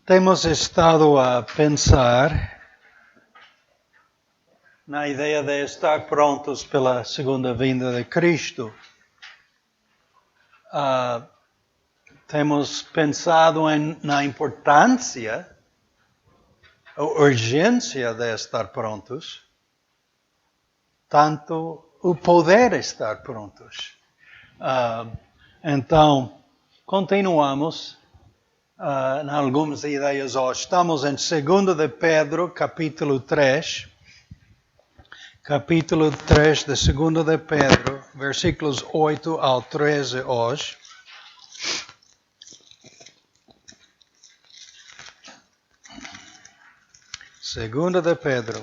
Temos estado a pensar na ideia de estar prontos pela segunda vinda de Cristo. Temos pensado na importância, a urgência de estar prontos, tanto o poder estar prontos. Então, continuamos em algumas ideias hoje. Estamos em 2 de Pedro, capítulo 3. Capítulo 3 de 2 de Pedro, versículos 8 ao 13 hoje. Segunda de Pedro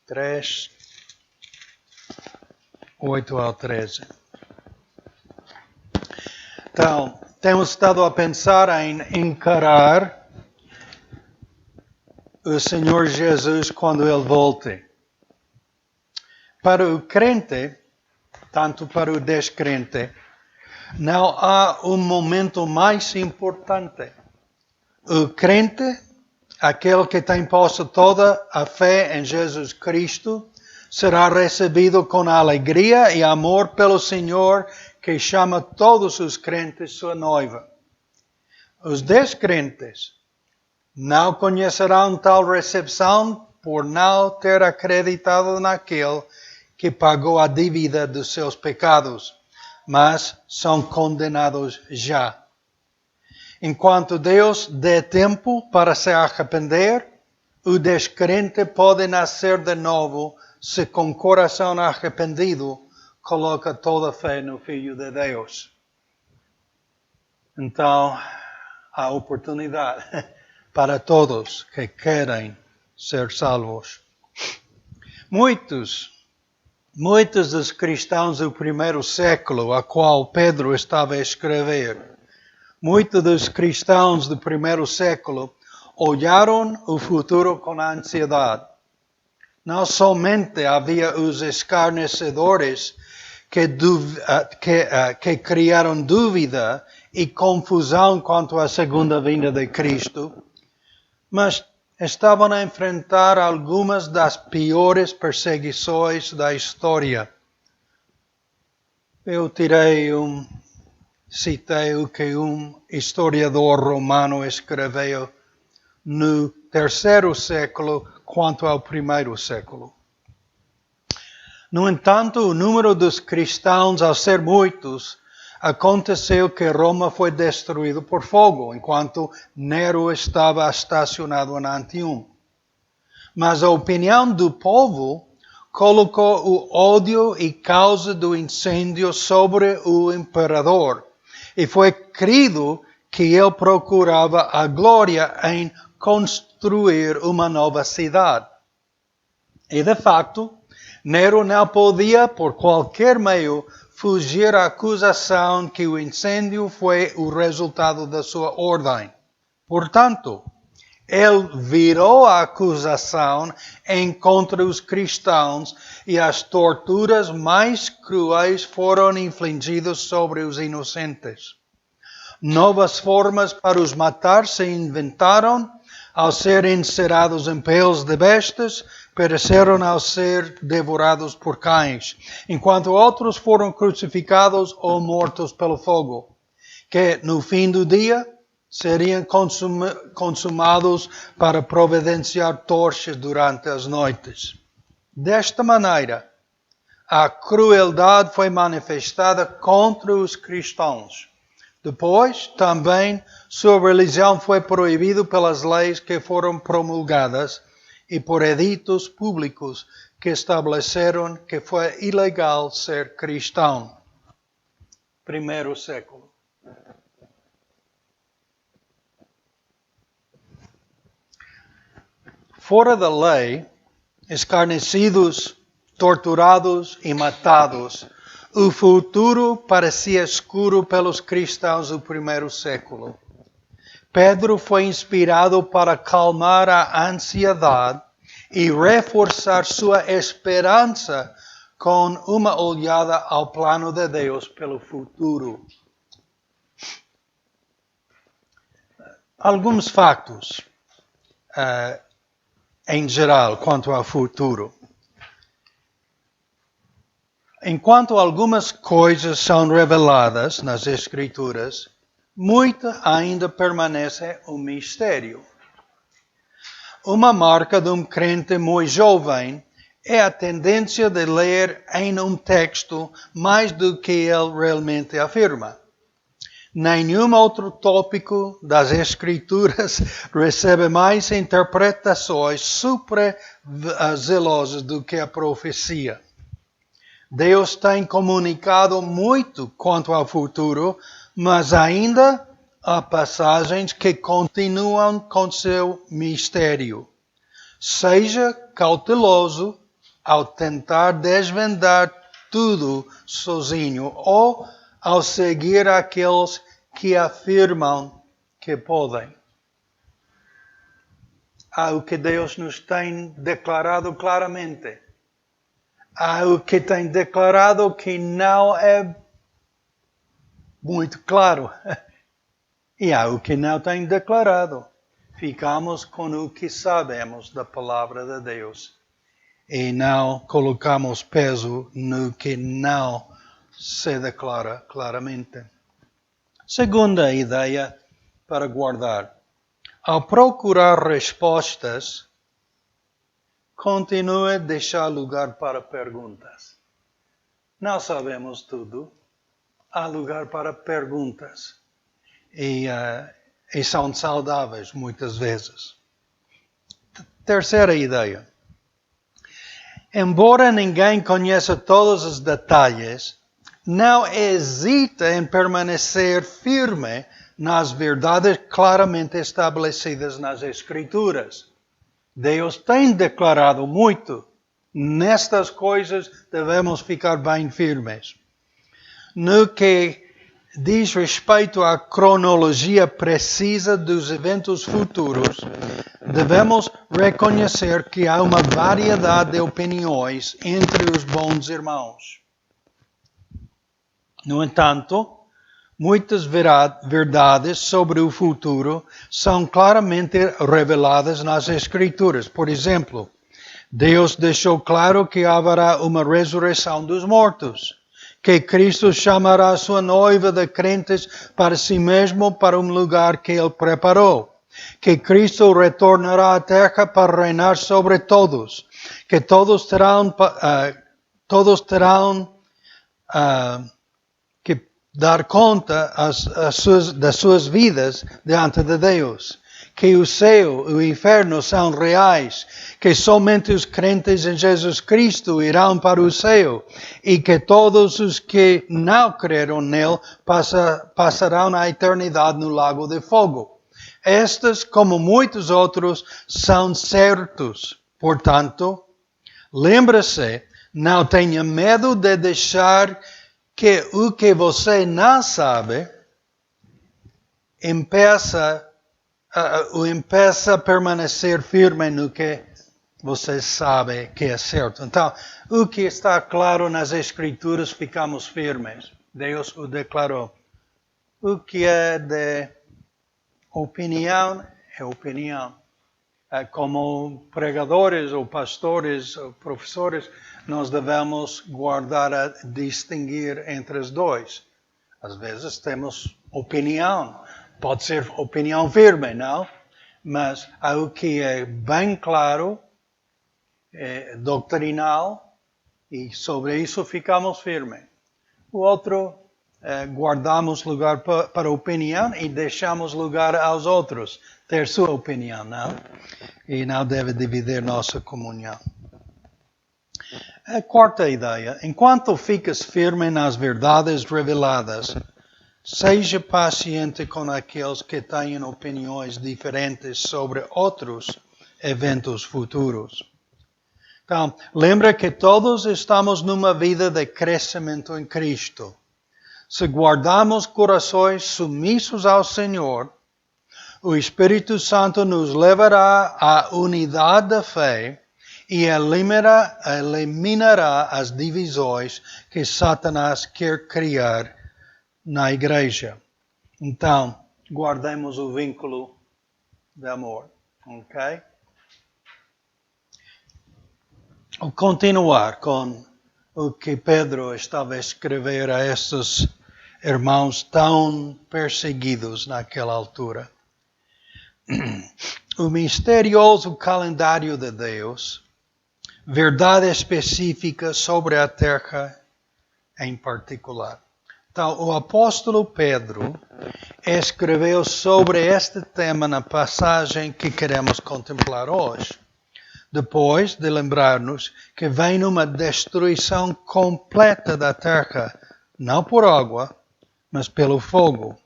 3, 8 ao 13. Então, temos estado a pensar em encarar o Senhor Jesus quando Ele volte. Para o crente, tanto para o descrente, não há um momento mais importante. O crente, aquele que tem posto toda a fé em Jesus Cristo, será recebido com alegria e amor pelo Senhor, que chama todos os crentes sua noiva. Os descrentes não conhecerão tal recepção por não ter acreditado naquele que pagou a dívida dos seus pecados, mas são condenados já. Enquanto Deus dê tempo para se arrepender, o descrente pode nascer de novo se com coração arrependido coloca toda a fé no Filho de Deus. Então, há oportunidade para todos que querem ser salvos. Muitos dos cristãos do primeiro século, a qual Pedro estava a escrever, muitos dos cristãos do primeiro século olharam o futuro com ansiedade. Não somente havia os escarnecedores que criaram dúvida e confusão quanto à segunda vinda de Cristo, mas estavam a enfrentar algumas das piores perseguições da história. Eu citei o que um historiador romano escreveu no terceiro século quanto ao primeiro século. No entanto, o número dos cristãos, ao ser muitos, aconteceu que Roma foi destruída por fogo, enquanto Nero estava estacionado em Antium. Mas a opinião do povo colocou o ódio e causa do incêndio sobre o imperador, e foi crido que ele procurava a glória em construir uma nova cidade. E de facto, Nero não podia, por qualquer meio, fugir à acusação que o incêndio foi o resultado da sua ordem. Portanto, ele virou a acusação contra os cristãos e as torturas mais cruéis foram infligidas sobre os inocentes. Novas formas para os matar se inventaram. Ao ser encerados em peles de bestas, pereceram ao ser devorados por cães, enquanto outros foram crucificados ou mortos pelo fogo, que no fim do dia seriam consumados para providenciar tochas durante as noites. Desta maneira, a crueldade foi manifestada contra os cristãos. Depois, também, sua religião foi proibida pelas leis que foram promulgadas e por editos públicos que estabeleceram que foi ilegal ser cristão. Primeiro século. Fora da lei, escarnecidos, torturados e matados, o futuro parecia escuro pelos cristãos do primeiro século. Pedro foi inspirado para calmar a ansiedade e reforçar sua esperança com uma olhada ao plano de Deus pelo futuro. alguns fatos, em geral, quanto ao futuro. Enquanto algumas coisas são reveladas nas Escrituras, muita ainda permanece um mistério. Uma marca de um crente muito jovem é a tendência de ler em um texto mais do que ele realmente afirma. Nenhum outro tópico das Escrituras recebe mais interpretações super zelosas do que a profecia. Deus tem comunicado muito quanto ao futuro, mas ainda há passagens que continuam com seu mistério. Seja cauteloso ao tentar desvendar tudo sozinho ou ao seguir aqueles que afirmam que podem. Há o que Deus nos tem declarado claramente. Há o que tem declarado que não é muito claro. E há o que não tem declarado. Ficamos com o que sabemos da palavra de Deus. E não colocamos peso no que não se declara claramente. Segunda ideia para guardar. Ao procurar respostas, continue a deixar lugar para perguntas. Não sabemos tudo. Há lugar para perguntas. E são saudáveis muitas vezes. Terceira ideia. Embora ninguém conheça todos os detalhes, não hesite em permanecer firme nas verdades claramente estabelecidas nas Escrituras. Deus tem declarado muito. Nestas coisas devemos ficar bem firmes. No que diz respeito à cronologia precisa dos eventos futuros, devemos reconhecer que há uma variedade de opiniões entre os bons irmãos. No entanto, muitas verdades sobre o futuro são claramente reveladas nas Escrituras. Por exemplo, Deus deixou claro que haverá uma ressurreição dos mortos, que Cristo chamará a sua noiva de crentes para si mesmo para um lugar que Ele preparou, que Cristo retornará à terra para reinar sobre todos, que todos terão que dar conta das suas vidas diante de Deus, que o céu e o inferno são reais, que somente os crentes em Jesus Cristo irão para o céu e que todos os que não creram nele passarão na eternidade no lago de fogo. Estes, como muitos outros, são certos. Portanto, lembre-se, não tenha medo de deixar que o que você não sabe impeça a permanecer firme no que você sabe que é certo. Então, o que está claro nas Escrituras, ficamos firmes. Deus o declarou. O que é de opinião, é opinião. Como pregadores ou pastores ou professores, nós devemos guardar a distinguir entre os dois. Às vezes temos opinião. Pode ser opinião firme, não? Mas há o que é bem claro, doutrinal, e sobre isso ficamos firmes. O outro, guardamos lugar para a opinião e deixamos lugar aos outros ter sua opinião, não? E não deve dividir nossa comunhão. A quarta ideia. Enquanto ficas firme nas verdades reveladas, seja paciente com aqueles que têm opiniões diferentes sobre outros eventos futuros. Então, lembra que todos estamos numa vida de crescimento em Cristo. Se guardamos corações submissos ao Senhor, o Espírito Santo nos levará à unidade da fé e eliminará as divisões que Satanás quer criar na igreja. Então, guardemos o vínculo de amor. Ok? Vou continuar com o que Pedro estava a escrever a estes irmãos tão perseguidos naquela altura. O misterioso calendário de Deus, verdade específica sobre a terra em particular. Então, o apóstolo Pedro escreveu sobre este tema na passagem que queremos contemplar hoje. Depois de lembrar-nos que vem uma destruição completa da terra, não por água, mas pelo fogo.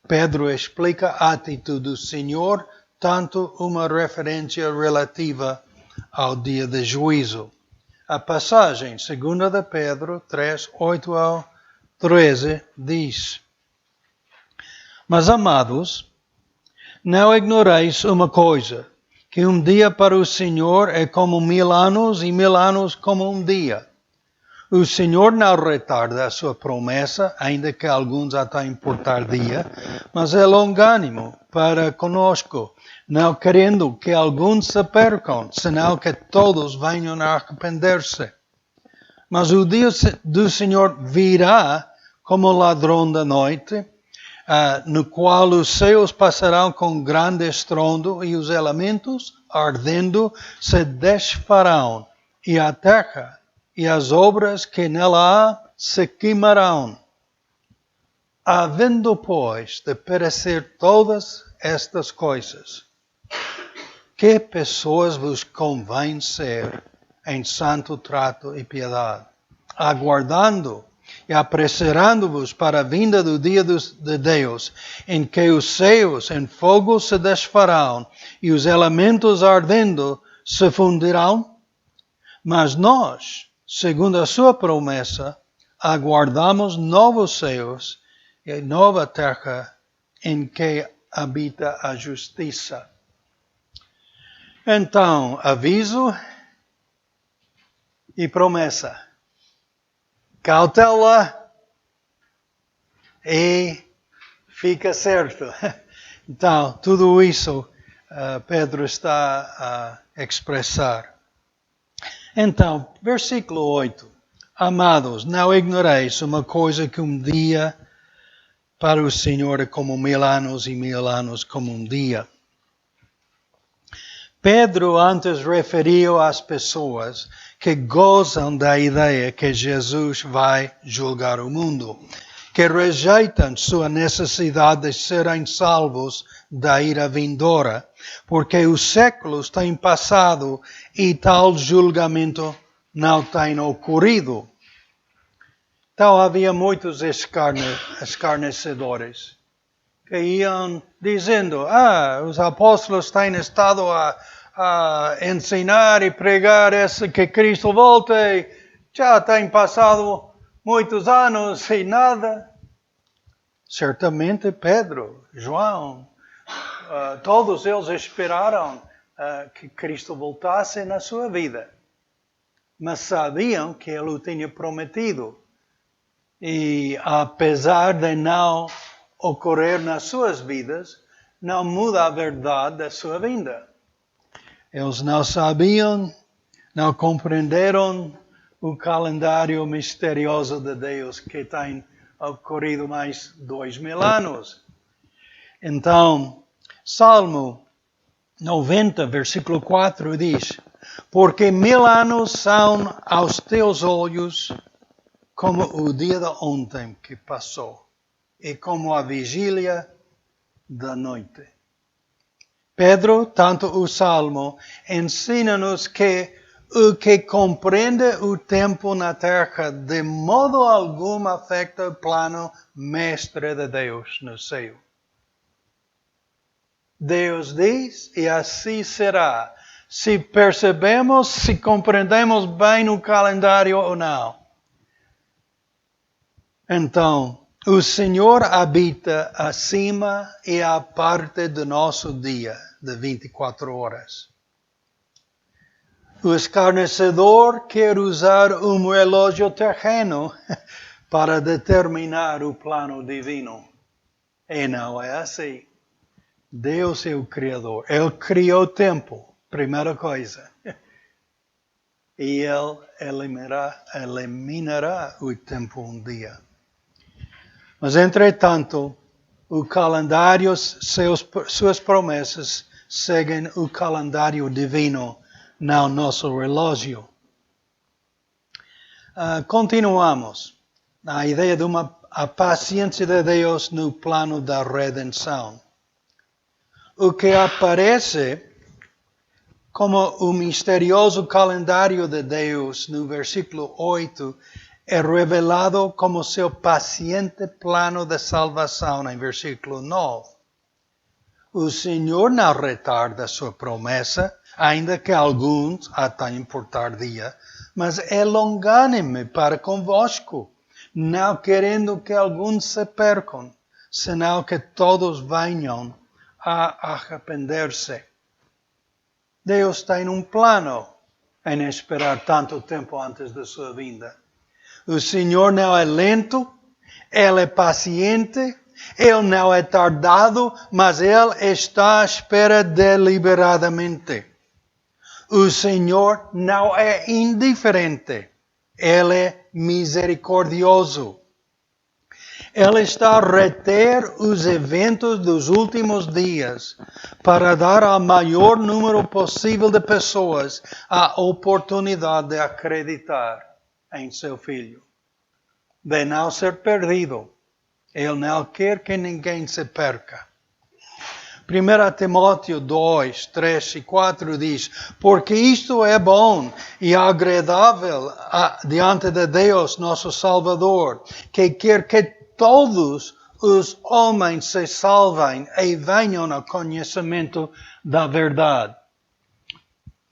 Pedro explica a atitude do Senhor, tanto uma referência relativa ao dia de juízo. A passagem, 2 de Pedro 3, 8 ao 13, diz: Mas, amados, não ignoreis uma coisa, que um dia para o Senhor é como 1000 anos e 1000 anos como um dia. O Senhor não retarda a sua promessa, ainda que alguns a tenham por tardia, mas é longânimo para conosco, não querendo que alguns se percam, senão que todos venham a arrepender-se. Mas o dia do Senhor virá como ladrão da noite, no qual os céus passarão com grande estrondo e os elementos, ardendo, se desfarão, e a terra e as obras que nela há se queimarão. Havendo, pois, de perecer todas estas coisas, que pessoas vos convém ser em santo trato e piedade, aguardando e apressurando-vos para a vinda do dia de Deus, em que os céus em fogo se desfarão e os elementos ardendo se fundirão? Mas nós, segundo a sua promessa, aguardamos novos céus e nova terra em que habita a justiça. Então, aviso e promessa. Cautela e fica certo. Então, tudo isso Pedro está a expressar. Então, versículo 8. Amados, não ignoreis uma coisa que um dia para o Senhor é como 1000 anos e 1000 anos como um dia. Pedro antes referiu às pessoas que gozam da ideia que Jesus vai julgar o mundo, que rejeitam sua necessidade de serem salvos da ira vindoura, porque os séculos têm passado e tal julgamento não tem ocorrido. Então havia muitos escarnecedores que iam dizendo: os apóstolos têm estado a ensinar e pregar que Cristo volte, já tem passado muitos anos e nada. Certamente Pedro, João, todos eles esperaram que Cristo voltasse na sua vida, mas sabiam que Ele o tinha prometido. E apesar de não ocorrer nas suas vidas, não muda a verdade da sua vinda. Eles não sabiam, não compreenderam o calendário misterioso de Deus que tem ocorrido mais 2000 anos. Então, Salmo 90, versículo 4 diz: Porque 1000 anos são aos teus olhos como o dia de ontem que passou, e como a vigília da noite. Pedro, tanto o Salmo, ensina-nos que o que compreende o tempo na terra de modo algum afeta o plano mestre de Deus no céu. Deus diz, e assim será, se percebemos, se compreendemos bem o calendário ou não. Então, o Senhor habita acima e à parte do nosso dia de 24 horas. O escarnecedor quer usar um relógio terreno para determinar o plano divino. E não é assim. Deus é o Criador. Ele criou o tempo, primeira coisa. E Ele eliminará o tempo um dia. Mas, entretanto, o calendário, suas promessas, seguem o calendário divino, não nosso relógio. Continuamos. A ideia de a paciência de Deus no plano da redenção. O que aparece como o misterioso calendário de Deus no versículo 8 é revelado como seu paciente plano de salvação em versículo 9. O Senhor não retarda sua promessa, ainda que alguns a tenham por tardia, mas é longânime para convosco, não querendo que alguns se percam, senão que todos venham a arrepender-se. Deus tem um plano em esperar tanto tempo antes da sua vinda. O Senhor não é lento, Ele é paciente, Ele não é tardado, mas Ele está à espera deliberadamente. O Senhor não é indiferente, Ele é misericordioso. Ele está a reter os eventos dos últimos dias para dar ao maior número possível de pessoas a oportunidade de acreditar em seu Filho, de não ser perdido. Ele não quer que ninguém se perca. 1 Timóteo 2, 3 e 4 diz: porque isto é bom e agradável diante de Deus, nosso Salvador, que quer que todos os homens se salvem e venham ao conhecimento da verdade.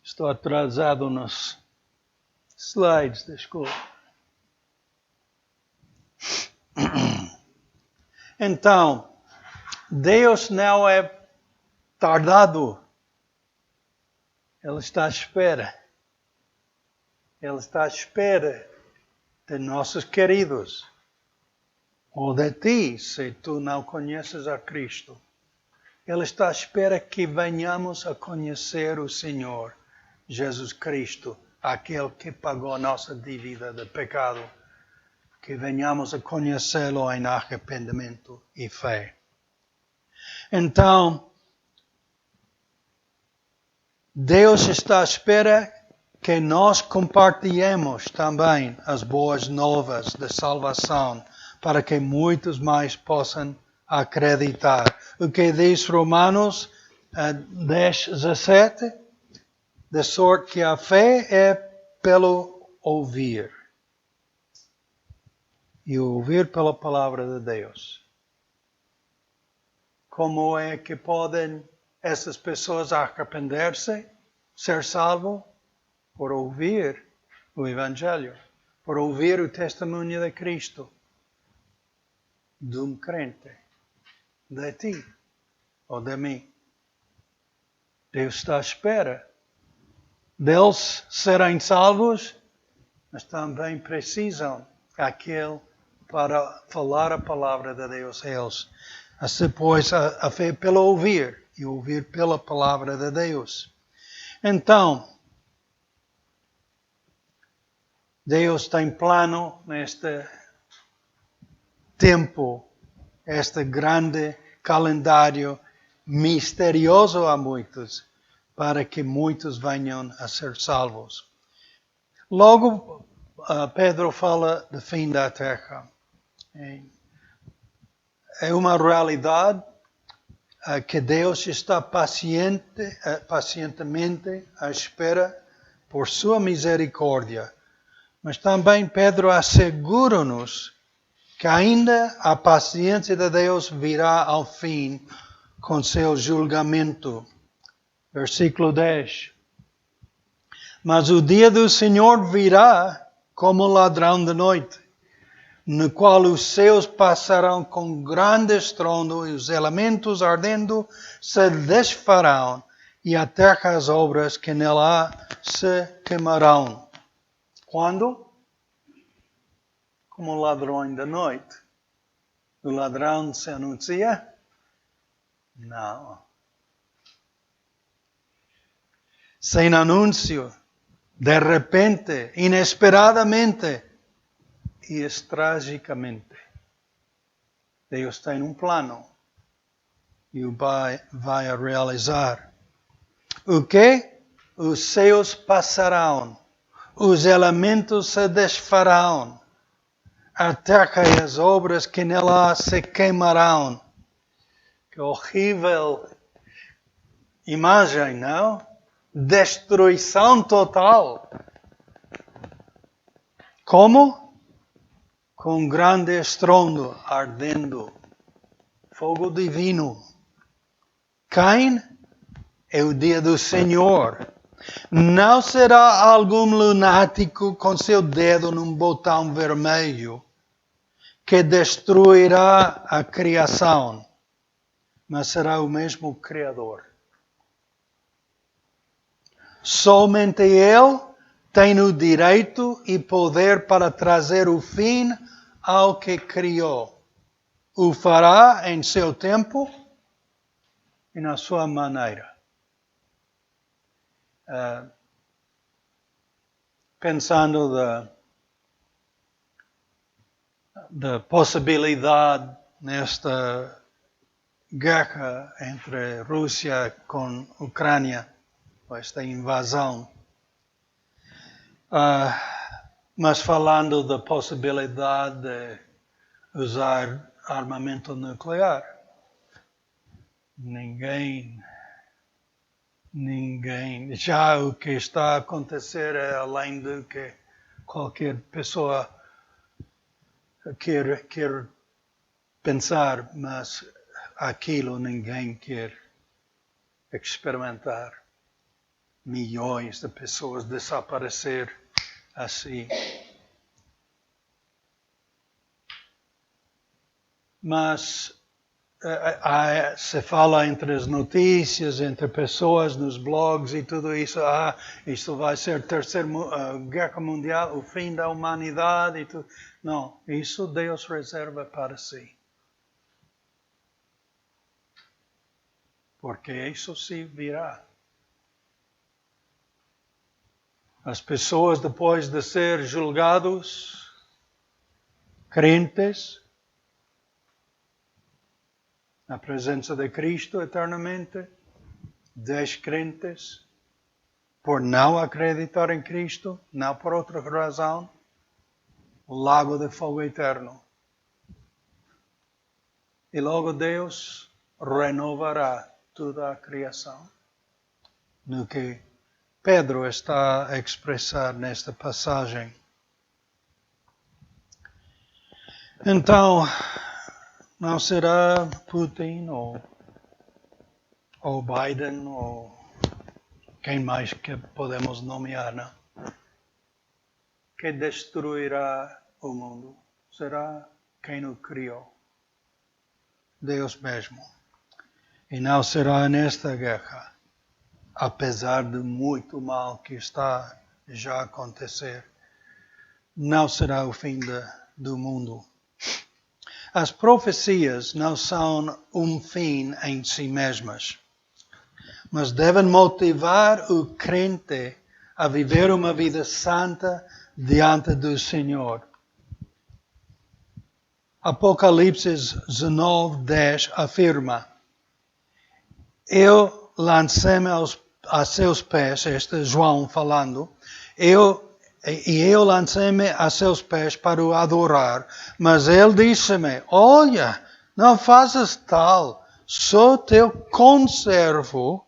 Estou atrasado nos slides, desculpa. Então, Deus não é tardado. Ele está à espera. Ele está à espera de nossos queridos. Ou de ti, se tu não conheces a Cristo. Ele está à espera que venhamos a conhecer o Senhor Jesus Cristo, aquele que pagou a nossa dívida de pecado. Que venhamos a conhecê-lo em arrependimento e fé. Então, Deus está à espera que nós compartilhemos também as boas novas de salvação, para que muitos mais possam acreditar. O que diz Romanos 10, 17? De sorte que a fé é pelo ouvir. E ouvir pela palavra de Deus. Como é que podem essas pessoas arrepender-se, ser salvos? Por ouvir o Evangelho, por ouvir o testemunho de Cristo, de um crente, de ti ou de mim. Deus está à espera deles serem salvos, mas também precisam aquele para falar a palavra de Deus a eles. Assim, pois, a fé pelo ouvir e ouvir pela palavra de Deus. Então, Deus tem plano neste tempo, este grande calendário misterioso a muitos, para que muitos venham a ser salvos. Logo, Pedro fala do fim da terra. É uma realidade que Deus está pacientemente à espera por sua misericórdia. Mas também Pedro assegura-nos que ainda a paciência de Deus virá ao fim com seu julgamento. Versículo 10. Mas o dia do Senhor virá como ladrão de noite, no qual os céus passarão com grande estrondo e os elementos ardendo se desfarão e a terra as obras que nela se queimarão. Quando? Como ladrão da noite. O ladrão se anuncia? Não. sem anúncio, de repente, inesperadamente e tragicamente. Deus tem um plano e o vai realizar. O que? Os céus passarão, os elementos se desfarão, a terra e as obras que nela se queimarão. Que horrível imagem, não? Destruição total. Como? Com grande estrondo, ardendo. Fogo divino. Quem? É o dia do Senhor. Não será algum lunático com seu dedo num botão vermelho que destruirá a criação, mas será o mesmo Criador. Somente Ele tem o direito e poder para trazer o fim ao que criou. O fará em seu tempo e na sua maneira. Pensando da possibilidade nesta guerra entre Rússia com Ucrânia, esta invasão. Mas falando da possibilidade de usar armamento nuclear. Ninguém. Já o que está a acontecer é além do que qualquer pessoa quer pensar, mas aquilo ninguém quer experimentar. Milhões de pessoas desaparecer assim. Mas se fala entre as notícias, entre pessoas, nos blogs e tudo isso, isto vai ser a terceira guerra mundial, o fim da humanidade e tudo. Não, isso Deus reserva para si. Porque isso se virá. As pessoas, depois de ser julgados, crentes, na presença de Cristo eternamente, descrentes, por não acreditar em Cristo, não por outra razão, o lago de fogo eterno. E logo Deus renovará toda a criação. No que Pedro está a expressar nesta passagem. Então, não será Putin ou Biden ou quem mais que podemos nomear, não? Que destruirá o mundo. Será quem o criou. Deus mesmo. E não será nesta guerra, apesar de muito mal que está já a acontecer, não será o fim do mundo. As profecias não são um fim em si mesmas, mas devem motivar o crente a viver uma vida santa diante do Senhor. Apocalipse 19:10 afirma: Eu lancei-me a seus pés, este é João falando, eu lancei-me a seus pés para o adorar, mas ele disse-me, olha, não faças tal, sou teu conservo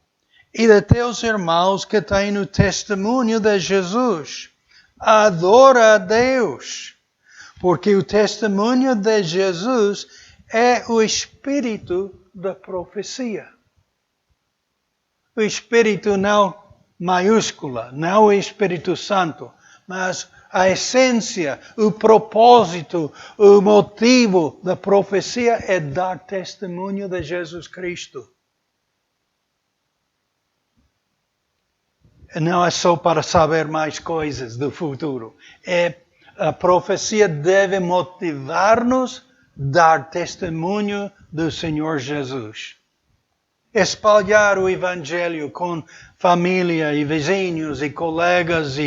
e de teus irmãos que têm o testemunho de Jesus. Adora a Deus, porque o testemunho de Jesus é o espírito da profecia. O espírito não maiúscula, não o Espírito Santo, mas a essência, o propósito, o motivo da profecia é dar testemunho de Jesus Cristo. Não é só para saber mais coisas do futuro. A profecia deve motivar-nos a dar testemunho do Senhor Jesus. espalhar o Evangelho com família e vizinhos e colegas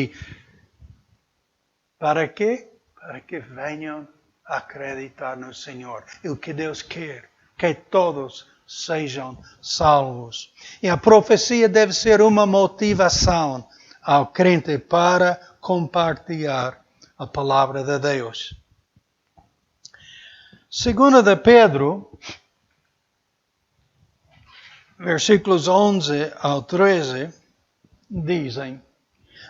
para quê? Para que venham a acreditar no Senhor. E o que Deus quer, que todos sejam salvos. E a profecia deve ser uma motivação ao crente para compartilhar a palavra de Deus. Segunda de Pedro, versículos 11 ao 13, dizem: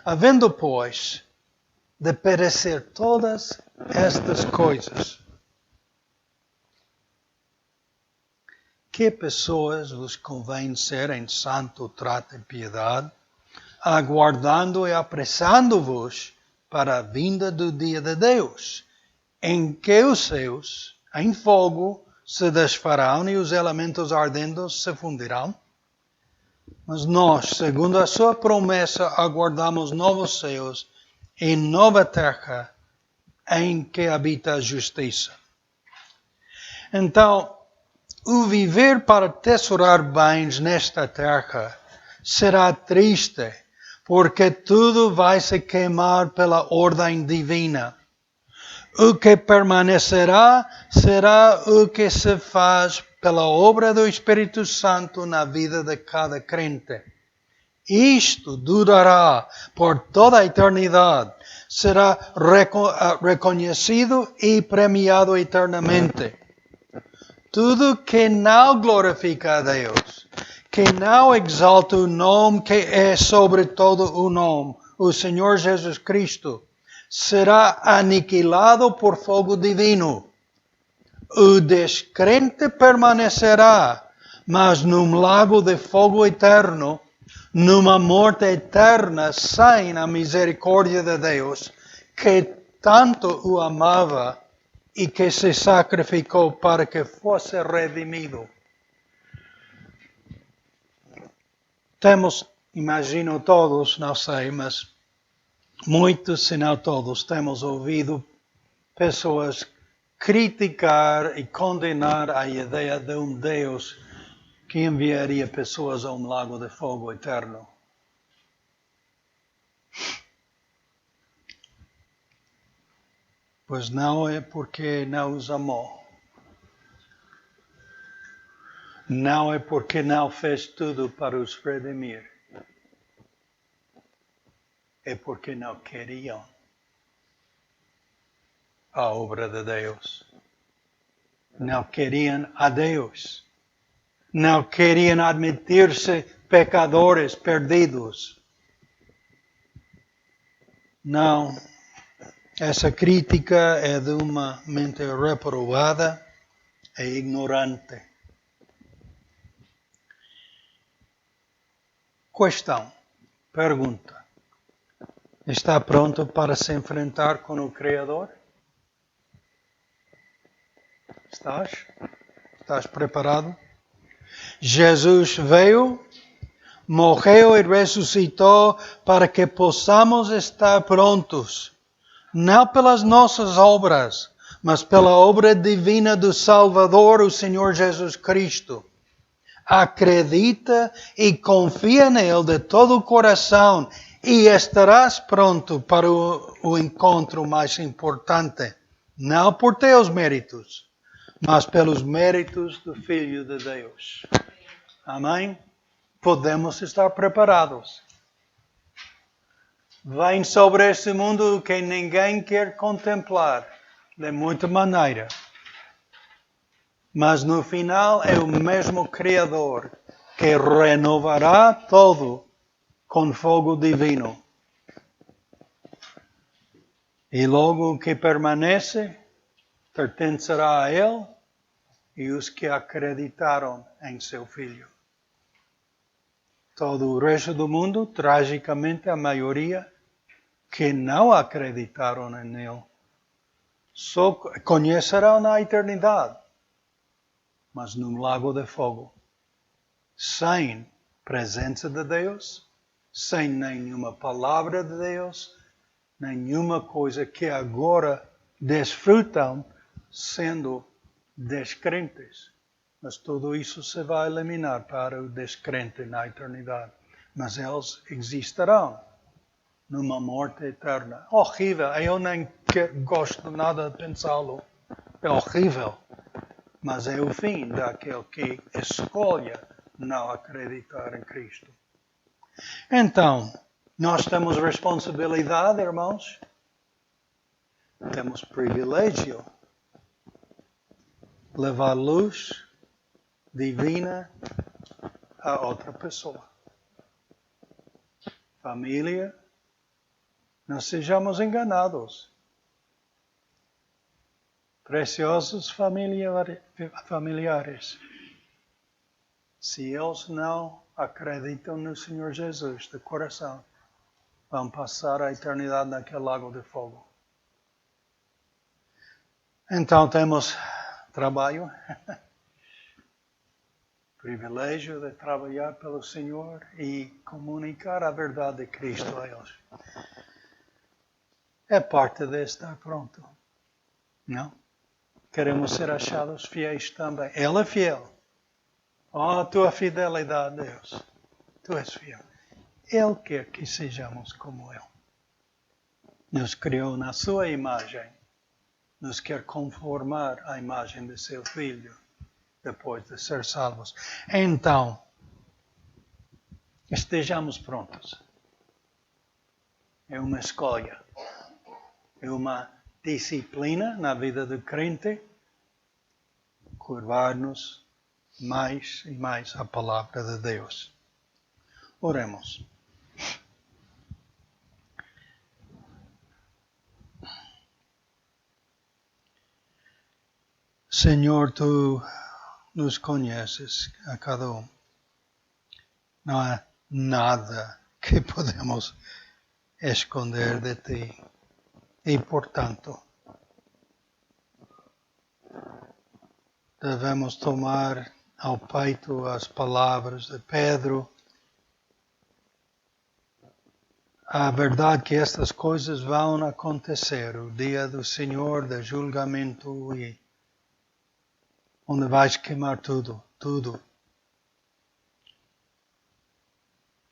havendo, pois, de perecer todas estas coisas, que pessoas vos convém ser em santo trato e piedade, aguardando e apressando-vos para a vinda do dia de Deus, em que os seus, em fogo, se desfarão e os elementos ardentes se fundirão? Mas nós, segundo a sua promessa, aguardamos novos céus e nova terra em que habita a justiça. Então, o viver para tesourar bens nesta terra será triste, porque tudo vai se queimar pela ordem divina. O que permanecerá será o que se faz pela obra do Espírito Santo na vida de cada crente. Isto durará por toda a eternidade, será reconhecido e premiado eternamente. Tudo que não glorifica a Deus, que não exalta o nome que é sobre todo o nome, o Senhor Jesus Cristo, será aniquilado por fogo divino. O descrente permanecerá, mas num lago de fogo eterno, numa morte eterna sem a misericórdia de Deus, que tanto o amava e que se sacrificou para que fosse redimido. Temos, imagino todos, não sei, mas muitos, se não todos, temos ouvido pessoas criticar e condenar a ideia de um Deus que enviaria pessoas a um lago de fogo eterno. Pois não é porque não os amou. Não é porque não fez tudo para os redimir. É porque não queriam a obra de Deus. Não queriam a Deus. Não queriam admitir-se pecadores perdidos. Não. Essa crítica é de uma mente reprovada e ignorante. Questão, pergunta. Está pronto para se enfrentar com o Criador? Estás preparado? Jesus veio, morreu e ressuscitou para que possamos estar prontos. Não pelas nossas obras, mas pela obra divina do Salvador, o Senhor Jesus Cristo. Acredita e confia nele de todo o coração e estarás pronto para o encontro mais importante. Não por teus méritos, mas pelos méritos do Filho de Deus. Amém? Podemos estar preparados. Vem sobre este mundo que ninguém quer contemplar, de muita maneira. Mas no final é o mesmo Criador que renovará todo com fogo divino. E logo o que permanece pertencerá a Ele e os que acreditaram em seu Filho. Todo o resto do mundo, tragicamente a maioria, que não acreditaram nele, só conhecerão na eternidade, mas num lago de fogo, sem presença de Deus, sem nenhuma palavra de Deus, nenhuma coisa que agora desfrutam sendo descrentes. Mas tudo isso se vai eliminar para o descrente na eternidade. Mas eles existirão numa morte eterna. Horrível. Eu nem gosto nada de pensá-lo. É horrível. Mas é o fim daquele que escolhe não acreditar em Cristo. Então, nós temos responsabilidade, irmãos. Temos privilégio. Levar luz divina a outra pessoa. Família, não sejamos enganados. Preciosos familiares. Se eles não acreditam no Senhor Jesus de coração, vão passar a eternidade naquele lago de fogo. Então temos trabalho. Privilégio de trabalhar pelo Senhor e comunicar a verdade de Cristo a eles. É parte de estar pronto. Não? Queremos ser achados fiéis também. Ele é fiel. Oh, tua fidelidade, Deus. Tu és fiel. Ele quer que sejamos como Ele. Nos criou na sua imagem. Nos quer conformar à imagem de seu Filho. Depois de ser salvos. Então, estejamos prontos. É uma escolha. É uma disciplina na vida do crente. Curvar-nos mais e mais à palavra de Deus. Oremos. Senhor, Tu nos conheces a cada um. Não há nada que podemos esconder de Ti. E, portanto, devemos tomar ao peito as palavras de Pedro. A verdade que estas coisas vão acontecer, o dia do Senhor, do julgamento, e onde vais queimar tudo.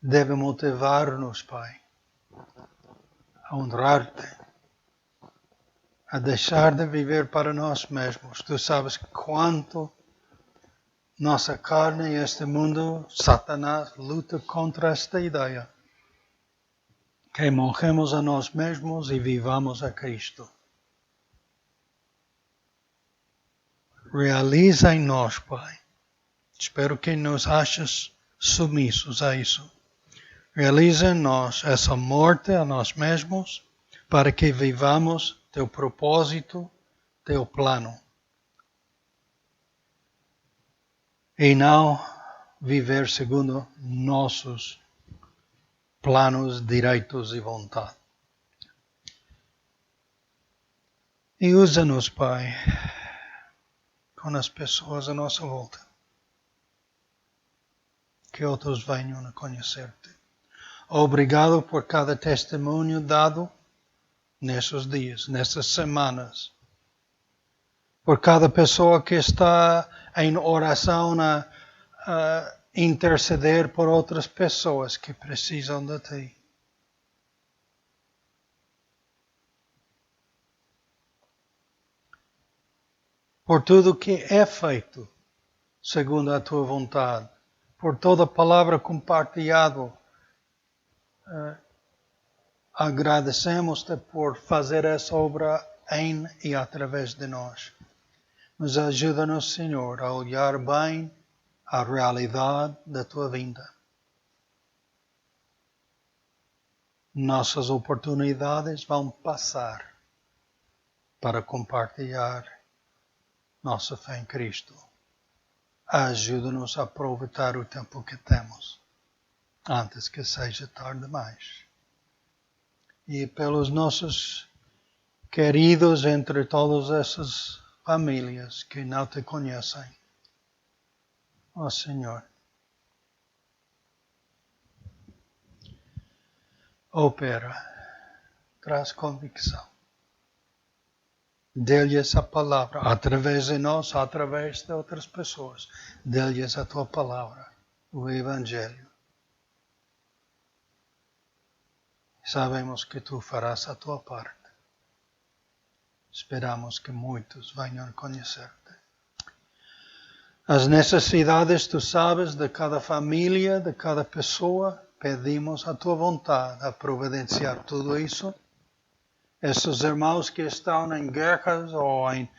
Deve motivar-nos, Pai, a honrar-te, a deixar de viver para nós mesmos. Tu sabes quanto nossa carne e este mundo, Satanás, luta contra esta ideia. Que morremos a nós mesmos e vivamos a Cristo. Realiza em nós, Pai. Espero que nos aches submissos a isso. Realiza em nós essa morte a nós mesmos para que vivamos Teu propósito, Teu plano. E não viver segundo nossos planos, direitos e vontade. E usa-nos, Pai, com as pessoas à nossa volta. Que outros venham a conhecer-te. Obrigado por cada testemunho dado nesses dias, nessas semanas. Por cada pessoa que está em oração a interceder por outras pessoas que precisam de Ti. Por tudo que é feito segundo a Tua vontade. Por toda palavra compartilhada. Agradecemos-te por fazer essa obra em e através de nós. Mas ajuda-nos, Senhor, a olhar bem a realidade da Tua vinda. Nossas oportunidades vão passar para compartilhar nossa fé em Cristo. Ajuda-nos a aproveitar o tempo que temos, antes que seja tarde demais. E pelos nossos queridos entre todas essas famílias que não Te conhecem, ó Senhor, opera, traz convicção. Dê-lhes a palavra, através de nós, através de outras pessoas. Dê-lhes a tua palavra, o Evangelho. Sabemos que tu farás a tua parte. Esperamos que muitos venham a conhecer-te. As necessidades, tu sabes, de cada família, de cada pessoa, pedimos a tua vontade a providenciar tudo isso. Esses irmãos que estão em guerras ou em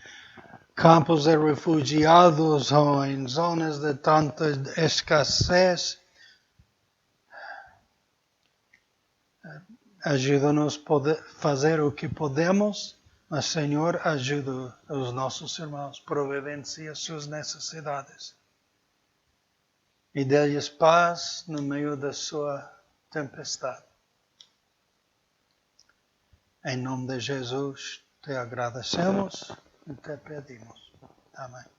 campos de refugiados ou em zonas de tanta escassez, ajuda-nos a fazer o que podemos, mas Senhor, ajuda os nossos irmãos, providencia suas necessidades e dê-lhes paz no meio da sua tempestade. Em nome de Jesus, te agradecemos e te pedimos. Amém.